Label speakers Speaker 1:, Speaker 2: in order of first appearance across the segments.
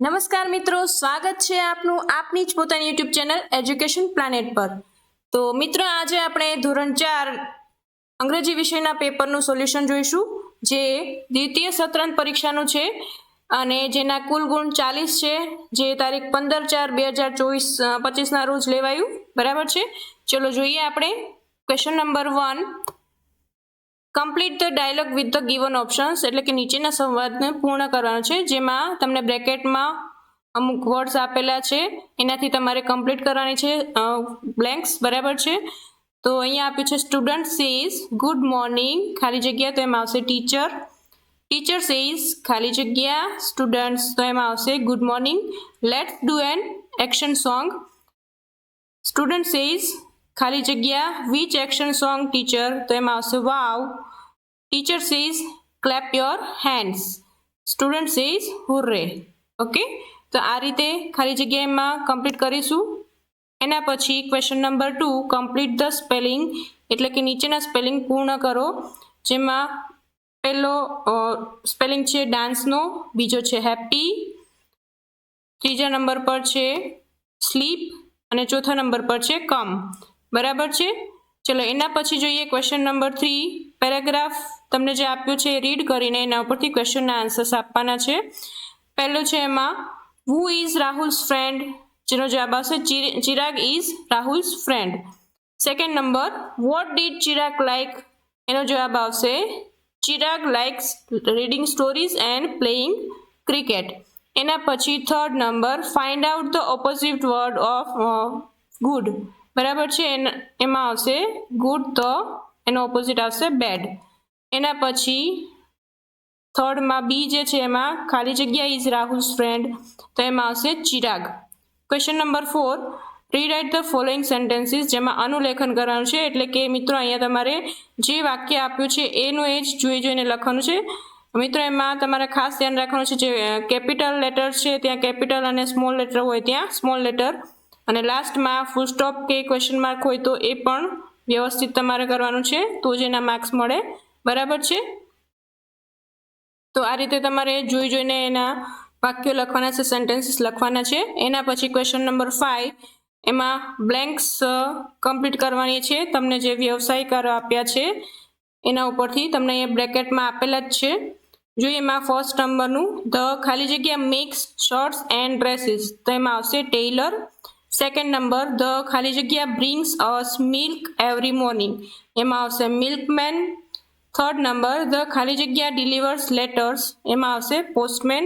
Speaker 1: નમસ્કાર મિત્રો, સ્વાગત છે આપનું આપની જ પોતાની યુટ્યુબ ચેનલ એજ્યુકેશન પ્લાનેટ પર। તો મિત્રો, આજે આપણે ધોરણ 4 અંગ્રેજી વિષયના પેપરનું સોલ્યુશન જોઈશું, જે દ્વિતીય સત્રાંત પરીક્ષાનું છે અને જેના કુલ ગુણ 40 છે, જે તારીખ 15/4/2025 ના રોજ લેવાયું, બરાબર છે। ચલો જોઈએ આપણે question number 1। Complete the dialogue with the given options, એટલે કે નીચેના સંવાદને પૂર્ણ કરવાનો છે, જેમાં તમને બ્રેકેટમાં અમુક વર્ડ્સ આપેલા છે, એનાથી તમારે કમ્પ્લીટ કરવાની છે બ્લેન્ક્સ, બરાબર છે। તો અહીંયા આપ્યું છે સ્ટુડન્ટ સેઝ ગુડ મોર્નિંગ, ખાલી જગ્યા, તો એમાં આવશે ટીચર। ટીચર સેઝ ખાલી જગ્યા સ્ટુડન્ટ્સ, તો એમાં આવશે good morning. Let's do an action song. Student says ખાલી જગ્યા વિચ એક્શન સોંગ ટીચર, તો એમાં આવશે wow. Teacher says clap your hands. Student says hurray. Okay, તો આ રીતે ખાલી જગ્યામાં કમ્પ્લીટ કરીશું। એના પછી question number 2, complete the spelling, એટલે કે નીચેના સ્પેલિંગ પૂર્ણ કરો, જેમાં પહેલો સ્પેલિંગ છે ડાન્સનો, બીજો છે હેપી, ત્રીજા નંબર પર છે સ્લીપ અને ચોથા નંબર પર છે કમ, બરાબર છે। ચલો એના પછી જોઈએ ક્વેશ્ચન નંબર 3, પેરેગ્રાફ તમને જે આપ્યું છે એ રીડ કરીને એના ઉપરથી ક્વેશ્ચનના આન્સર્સ આપવાના છે। પહેલો છે એમાં હુ ઇઝ રાહુલ્સ ફ્રેન્ડ, જેનો જવાબ આવશે Chirag is Rahul's friend. Second number what did Chirag like, એનો જવાબ આવશે Chirag likes reading stories and playing cricket. એના પછી third number find out the opposite word of good, બરાબર છે, એમાં આવશે ગુડ, તો એનો ઓપોઝિટ આવશે બેડ। એના પછી થર્ડમાં બી જે છે એમાં ખાલી જગ્યા ઇઝ રાહુલ્સ ફ્રેન્ડ, તો એમાં આવશે Chirag. Question number 4, rewrite the following sentences, જેમાં અનુલેખન કરવાનું છે, એટલે કે મિત્રો અહીંયા તમારે જે વાક્ય આપ્યું છે એનું એ જ જોઈને લખવાનું છે। મિત્રો એમાં તમારે ખાસ ધ્યાન રાખવાનું છે, જે કેપિટલ લેટર છે ત્યાં કેપિટલ અને સ્મોલ લેટર હોય ત્યાં સ્મોલ લેટર, અને લાસ્ટમાં ફૂલ સ્ટોપ કે ક્વેશ્ચન માર્ક હોય તો એ પણ વ્યવસ્થિત તમારે કરવાનું છે, તો જ એના માર્ક્સ મળે, બરાબર છે। તો આ રીતે તમારે જોઈને એના વાક્યો લખવાના છે, સેન્ટેન્સીસ લખવાના છે। એના પછી ક્વેશ્ચન નંબર 5, એમાં બ્લેન્ક્સ કમ્પ્લીટ કરવાની છે, તમને જે વ્યવસાયિકારો આપ્યા છે એના ઉપરથી તમને અહીંયા બ્રેકેટમાં આપેલા જ છે। જોઈએ એમાં ફર્સ્ટ નંબરનું ધ ખાલી જગ્યા મેક્સ શર્ટ્સ એન્ડ ડ્રેસીસ, તો એમાં આવશે ટેઇલર। સેકન્ડ નંબર ધ ખાલી જગ્યા બ્રિંગ્સ અસ મિલ્ક એવરી મોર્નિંગ, એમાં આવશે મિલ્કમેન। થર્ડ નંબર ધ ખાલી જગ્યા ડિલિવર્સ લેટર્સ, એમાં આવશે પોસ્ટમેન।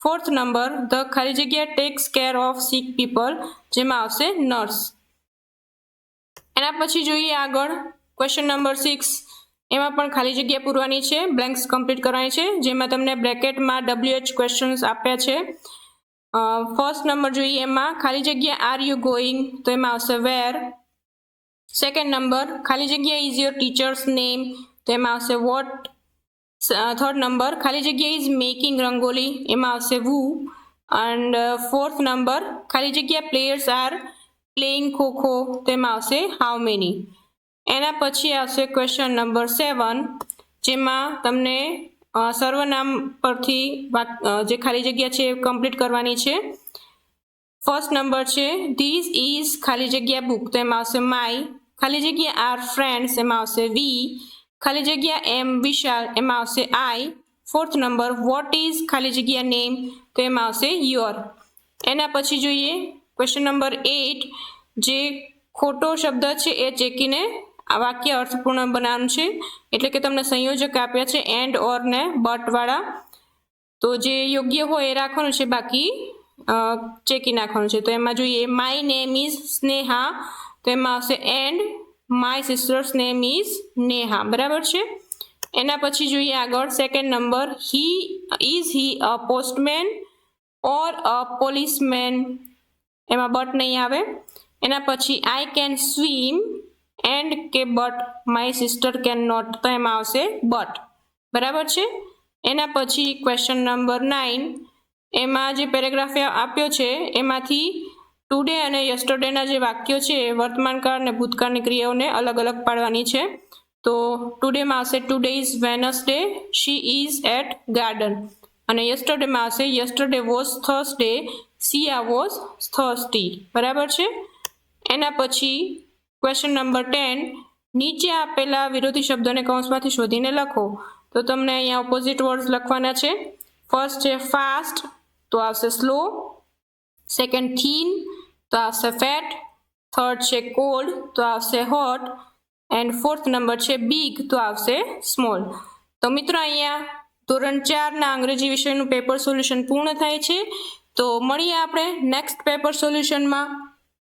Speaker 1: ફોર્થ નંબર ધ ખાલી જગ્યા takes care of sick people, જેમાં આવશે નર્સ। એના પછી જોઈએ આગળ ક્વેશ્ચન નંબર 6, એમાં પણ ખાલી જગ્યા પૂરવાની છે, બ્લેન્ક્સ કમ્પ્લીટ કરવાની છે, જેમાં તમને બ્રેકેટમાં WH ક્વેશ્ચન્સ આપ્યા છે। ફર્સ્ટ નંબર જોઈએ એમાં ખાલી જગ્યા આર યુ ગોઈંગ, તો એમાં આવશે વેર। સેકન્ડ નંબર ખાલી જગ્યા ઇઝ યોર ટીચર્સ નેમ, તો એમાં આવશે વોટ। થર્ડ નંબર ખાલી જગ્યા ઇઝ મેકિંગ રંગોલી, એમાં આવશે વુ। એન્ડ ફોર્થ નંબર ખાલી જગ્યા પ્લેયર્સ આર પ્લેઇંગ ખોખો, તો એમાં આવશે હાઉ મેની। એના પછી આવશે ક્વેશ્ચન નંબર 7, જેમાં તમને સર્વનામ પરથી જે ખાલી જગ્યા છે એ કમ્પ્લીટ કરવાની છે। ફર્સ્ટ નંબર છે ધીસ ઇઝ ખાલી જગ્યા બુક, તો એમાં આવશે માય। ખાલી જગ્યા આર ફ્રેન્ડ્સ, એમાં આવશે વી। ખાલી જગ્યા એમ વિશાલ, એમાં આવશે આઈ। ફોર્થ નંબર વોટ ઇઝ ખાલી જગ્યા નેમ, તો એમાં આવશે યોર। એના પછી જોઈએ ક્વેશ્ચન નંબર 8, જે ખોટો શબ્દ છે એ ચેકીને આ વાક્ય અર્થપૂર્ણ બનાવવાનું છે, એટલે કે તમને સંયોજક આપ્યા છે એન્ડ ઓર ને બટ વાળા, તો જે યોગ્ય હોય એ રાખવાનું છે, બાકી ચેકી નાખવાનું છે। તો એમાં જોઈએ માય નેમ ઇઝ સ્નેહા, તો એમાં આવશે and my sister's name is Neha, બરાબર છે। એના પછી જોઈએ આગળ second number he a postman or a policeman, એમાં બટ નહીં આવે। એના પછી આઈ કેન સ્વિમ એન્ડ કે but my sister can not, તો એમાં આવશે બટ, બરાબર છે। એના પછી ક્વેશ્ચન નંબર 9, એમાં જે પેરેગ્રાફ આપ્યો છે એમાંથી ટુડે અને યસ્ટરડેના જે વાક્યો છે વર્તમાનકાળ અને ભૂતકાળની ક્રિયાઓને અલગ અલગ પાડવાની છે। તો ટુડેમાં આવશે today is Wednesday, she is at garden, અને યસ્ટરડેમાં આવશે yesterday was Thursday, Siya was thirsty. બરાબર છે. એના પછી ક્વેશ્ચન નંબર 10, નીચે આપેલા વિરોધી શબ્દોને કૌંસમાંથી શોધીને લખો. તો તમને અહીંયા ઓપોઝિટ વર્ડ્સ લખવાના છે. ફર્સ્ટ છે ફાસ્ટ, તો આવશે સ્લો. સેકન્ડ થીન, તો આવશે ફેટ. થર્ડ છે કોલ્ડ, તો આવશે હોટ. એન્ડ ફોર્થ નંબર છે બિગ, તો આવશે સ્મોલ. તો મિત્રો અહીંયા ધોરણ 4ના અંગ્રેજી વિષયનું પેપર સોલ્યુશન પૂર્ણ થાય છે. તો મળીએ આપણે નેક્સ્ટ પેપર સોલ્યુશનમાં.